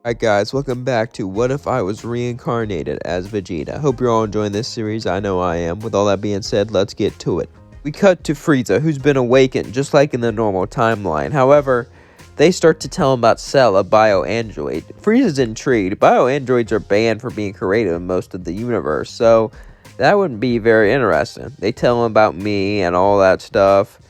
Alright guys, welcome back to What If I Was Reincarnated as Vegeta. Hope you're all enjoying this series, I know I am. With all that being said, let's get to it. We cut to Frieza, who's been awakened, just like in the normal timeline. However, they start to tell him about Cell, a bio-android. Frieza's intrigued. Bio-androids are banned for being created in most of the universe, so that wouldn't be very interesting. They tell him about me and all that stuff,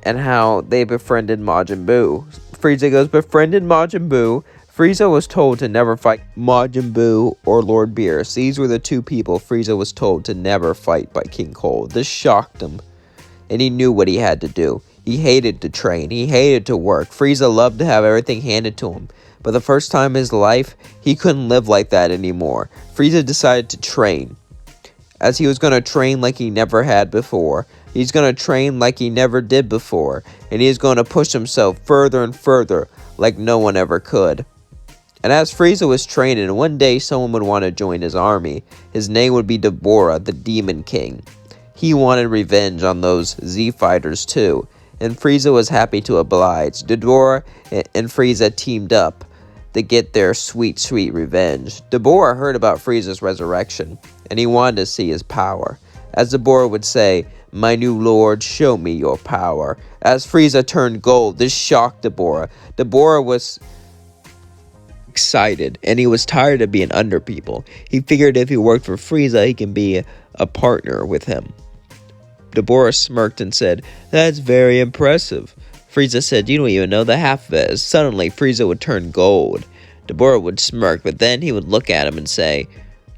and how they befriended Majin Buu. Frieza goes, befriended Majin Buu? Frieza was told to never fight Majin Buu or Lord Beerus. These were the two people Frieza was told to never fight by King Cold. This shocked him, and he knew what he had to do. He hated to train. He hated to work. Frieza loved to have everything handed to him, but the first time in his life, he couldn't live like that anymore. Frieza decided to train, as he was going to train like he never had before. He's going to train like he never did before, and he's going to push himself further and further like no one ever could. And as Frieza was training, one day someone would want to join his army. His name would be Dabura, the Demon King. He wanted revenge on those Z fighters too, and Frieza was happy to oblige. Dabura and Frieza teamed up to get their sweet, sweet revenge. Dabura heard about Frieza's resurrection, and he wanted to see his power. As Dabura would say, "My new lord, show me your power." As Frieza turned gold, this shocked Dabura. Dabura was excited, and he was tired of being under people. He figured if he worked for Frieza, he can be a partner with him. Dabura smirked and said, "That's very impressive." Frieza said, "You don't even know the half of it." Suddenly, Frieza would turn gold. Dabura would smirk, but then he would look at him and say,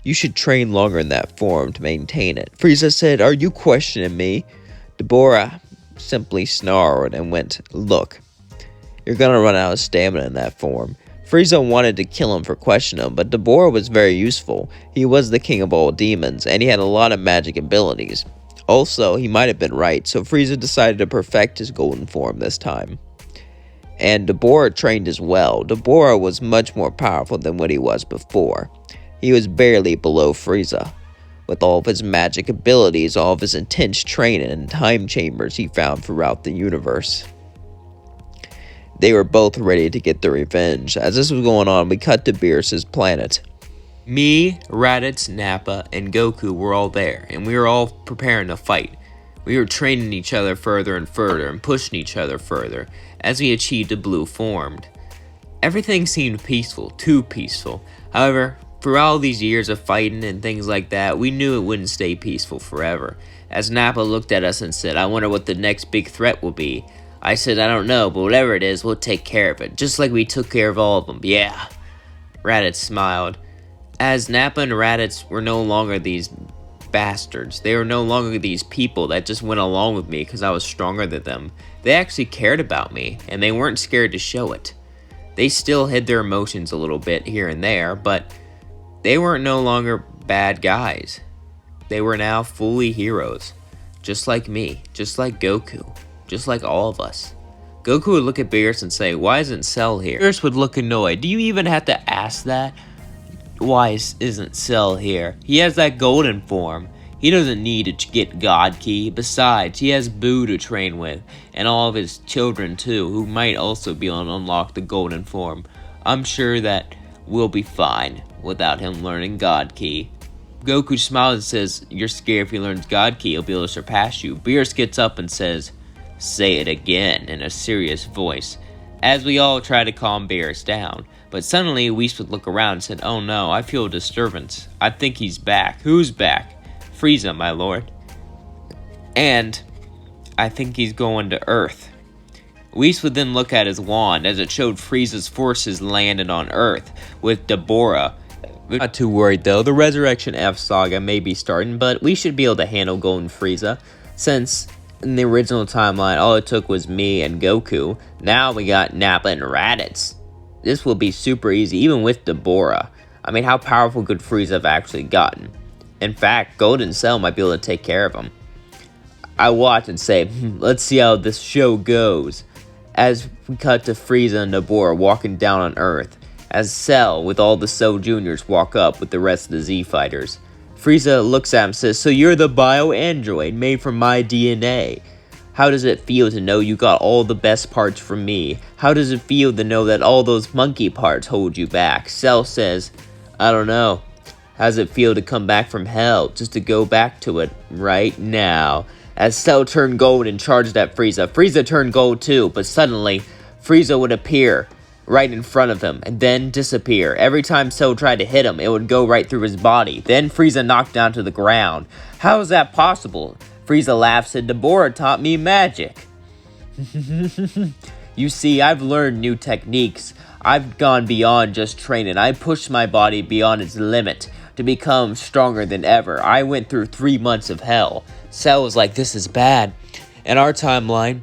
"You should train longer in that form to maintain it." Frieza said, "Are you questioning me?" Dabura simply snarled and went, "Look, you're gonna run out of stamina in that form." Frieza wanted to kill him for questioning him, but Dabura was very useful. He was the king of all demons, and he had a lot of magic abilities. Also, he might have been right, so Frieza decided to perfect his golden form this time. And Dabura trained as well. Dabura was much more powerful than what he was before. He was barely below Frieza. With all of his magic abilities, all of his intense training and time chambers he found throughout the universe. They were both ready to get their revenge. As this was going on, we cut to Beerus' planet. Me, Raditz, Nappa, and Goku were all there, and we were all preparing to fight. We were training each other further and further, and pushing each other further, as we achieved a blue formed. Everything seemed peaceful, too peaceful. However, for all these years of fighting and things like that, we knew it wouldn't stay peaceful forever. As Nappa looked at us and said, "I wonder what the next big threat will be." I said, "I don't know, but whatever it is, we'll take care of it, just like we took care of all of them, yeah." Raditz smiled. As Nappa and Raditz were no longer these bastards, they were no longer these people that just went along with me because I was stronger than them. They actually cared about me, and they weren't scared to show it. They still hid their emotions a little bit here and there, but they weren't no longer bad guys. They were now fully heroes, just like me, just like Goku. Just like all of us. Goku would look at Beerus and say, "Why isn't Cell here?" Beerus would look annoyed. "Do you even have to ask that? Why isn't Cell here? He has that golden form. He doesn't need to get God Key. Besides, he has Buu to train with, and all of his children too, who might also be able to unlock the golden form. I'm sure that we'll be fine without him learning God Key." Goku smiles and says, "You're scared if he learns God Key, he'll be able to surpass you." Beerus gets up and says, "Say it again," in a serious voice, as we all try to calm Beerus down. But suddenly, Whis would look around and said, "Oh no, I feel a disturbance. I think he's back." "Who's back?" "Frieza, my lord. And I think he's going to Earth." Whis would then look at his wand, as it showed Frieza's forces landed on Earth, with Dabura. Not too worried though, the Resurrection F saga may be starting, but we should be able to handle Golden Frieza, since in the original timeline, all it took was me and Goku. Now we got Nappa and Raditz. This will be super easy, even with Dabura. I mean, how powerful could Frieza have actually gotten? In fact, Golden Cell might be able to take care of him. I watch and say, let's see how this show goes. As we cut to Frieza and Dabura walking down on Earth, as Cell, with all the Cell Juniors, walk up with the rest of the Z fighters. Frieza looks at him and says, "So you're the bio-android made from my DNA. How does it feel to know you got all the best parts from me? How does it feel to know that all those monkey parts hold you back? Cell says, I don't know. How does it feel to come back from hell, just to go back to it right now? As Cell turned gold and charged at Frieza, Frieza turned gold too, but suddenly, Frieza would appear right in front of him, and then disappear. Every time Cell tried to hit him, it would go right through his body. Then Frieza knocked down to the ground. How is that possible? Frieza laughed and said, Dabura taught me magic. You see, I've learned new techniques. I've gone beyond just training. I pushed my body beyond its limit to become stronger than ever. I went through 3 months of hell. Cell was like, this is bad. In our timeline,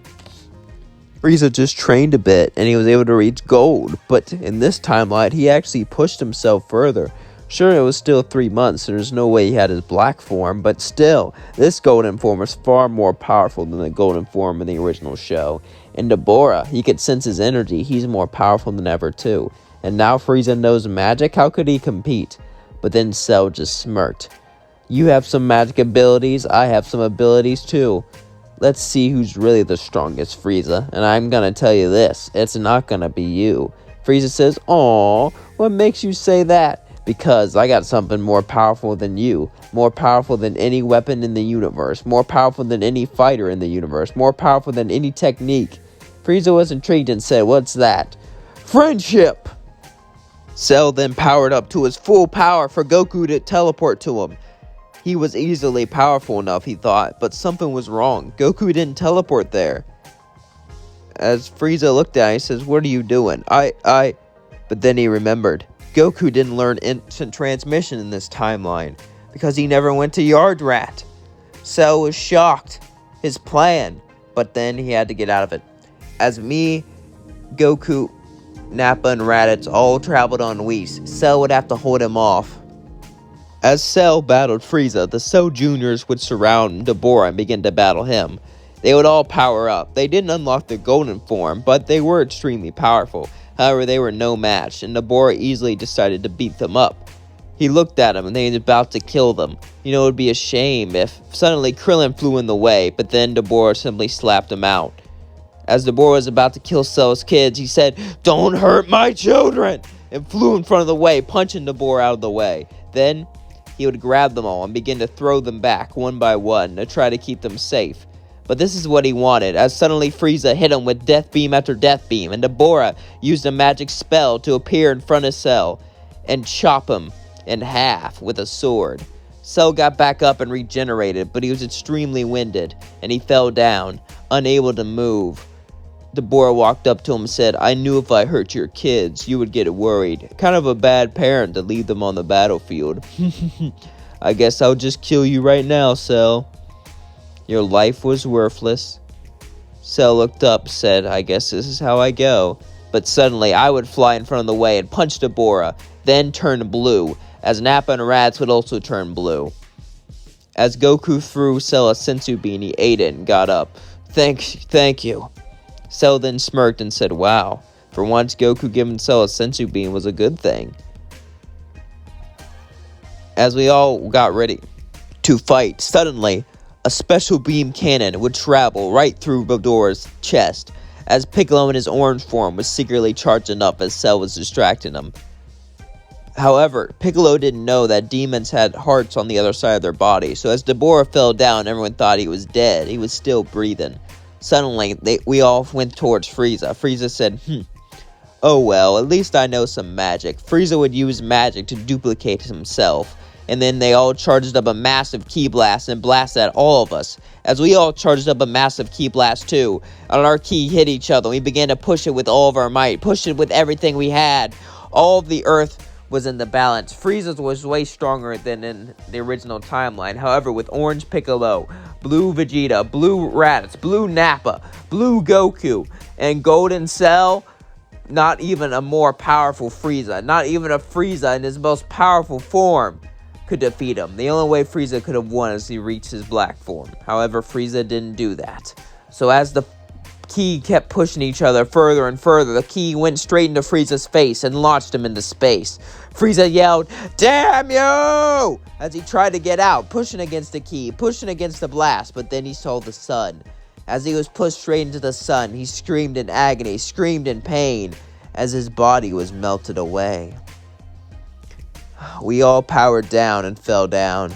Frieza just trained a bit and he was able to reach gold, but in this timeline he actually pushed himself further. Sure, it was still 3 months and there's no way he had his black form, but still, this golden form is far more powerful than the golden form in the original show. In Dabura, he could sense his energy, he's more powerful than ever too. And now Frieza knows magic, how could he compete? But then Cell just smirked. You have some magic abilities, I have some abilities too. Let's see who's really the strongest, Frieza. And I'm gonna tell you this, it's not gonna be you. Frieza says, Aww, what makes you say that? Because I got something more powerful than you. More powerful than any weapon in the universe. More powerful than any fighter in the universe. More powerful than any technique. Frieza was intrigued and said, what's that? Friendship! Cell then powered up to his full power for Goku to teleport to him. He was easily powerful enough, he thought, but something was wrong. Goku didn't teleport there. As Frieza looked at him, he says, what are you doing? But then he remembered. Goku didn't learn instant transmission in this timeline, because he never went to Yard Rat. Cell was shocked. His plan. But then he had to get out of it. As me, Goku, Nappa, and Raditz all traveled on Whis, Cell would have to hold him off. As Cell battled Frieza, the Cell Juniors would surround Dabura and begin to battle him. They would all power up. They didn't unlock the golden form, but they were extremely powerful. However, they were no match, and Dabura easily decided to beat them up. He looked at them, and they were about to kill them. You know, it would be a shame if suddenly Krillin flew in the way, but then Dabura simply slapped him out. As Dabura was about to kill Cell's kids, he said, don't hurt my children! And flew in front of the way, punching Dabura out of the way. Then he would grab them all and begin to throw them back one by one to try to keep them safe. But this is what he wanted, as suddenly Frieza hit him with death beam after death beam, and Dabura used a magic spell to appear in front of Cell and chop him in half with a sword. Cell got back up and regenerated, but he was extremely winded, and he fell down, unable to move. Dabura walked up to him and said, I knew if I hurt your kids, you would get worried. Kind of a bad parent to leave them on the battlefield. I guess I'll just kill you right now, Cell. Your life was worthless. Cell looked up, said, I guess this is how I go. But suddenly, I would fly in front of the way and punch Dabura, then turn blue, as Nappa and Raditz would also turn blue. As Goku threw Cell a senzu bean, he ate it and got up. Thank you. Cell then smirked and said, wow, for once Goku giving Cell a senzu bean was a good thing. As we all got ready to fight, suddenly, a special beam cannon would travel right through Dabura's chest, as Piccolo in his orange form was secretly charging up as Cell was distracting him. However, Piccolo didn't know that demons had hearts on the other side of their body, so as Dabura fell down, everyone thought he was dead. He was still breathing. Suddenly, we all went towards Frieza. Frieza said, oh well, at least I know some magic. Frieza would use magic to duplicate himself. And then they all charged up a massive ki blast and blasted at all of us. As we all charged up a massive ki blast too. And our ki hit each other. We began to push it with all of our might. Push it with everything we had. All of the earth was in the balance. Frieza's was way stronger than in the original timeline. However, with orange Piccolo, blue Vegeta, blue Raditz, blue Nappa, blue Goku, and golden Cell, not even a more powerful Frieza, not even a Frieza in his most powerful form could defeat him. The only way Frieza could have won is he reached his black form. However, Frieza didn't do that. So as the ki kept pushing each other further and further, the ki went straight into Frieza's face and launched him into space. Frieza yelled, damn you! As he tried to get out, pushing against the ki, pushing against the blast, but then he saw the sun. As he was pushed straight into the sun, he screamed in agony, screamed in pain, as his body was melted away. We all powered down and fell down.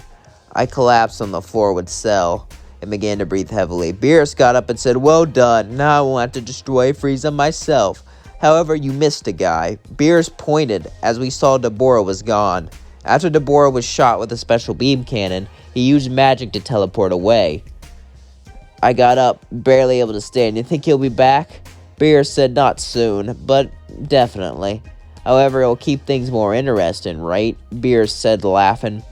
I collapsed on the floor with Cell and began to breathe heavily. Beerus got up and said, "Well done, now I will have to destroy Frieza myself. However, you missed a guy." Beerus pointed as we saw Dabura was gone. After Dabura was shot with a special beam cannon, he used magic to teleport away. I got up, barely able to stand. "You think he'll be back?" Beerus said, "Not soon, but definitely. However, it'll keep things more interesting, right?" Beerus said, laughing.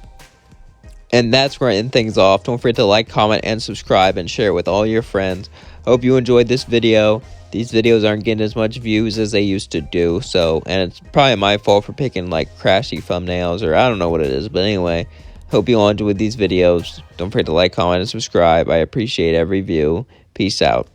And that's where I end things off. Don't forget to like, comment, and subscribe, and share it with all your friends. Hope you enjoyed this video. These videos aren't getting as much views as they used to do, and it's probably my fault for picking, like, crashy thumbnails, or I don't know what it is, but anyway, hope you all enjoyed these videos. Don't forget to like, comment, and subscribe. I appreciate every view. Peace out.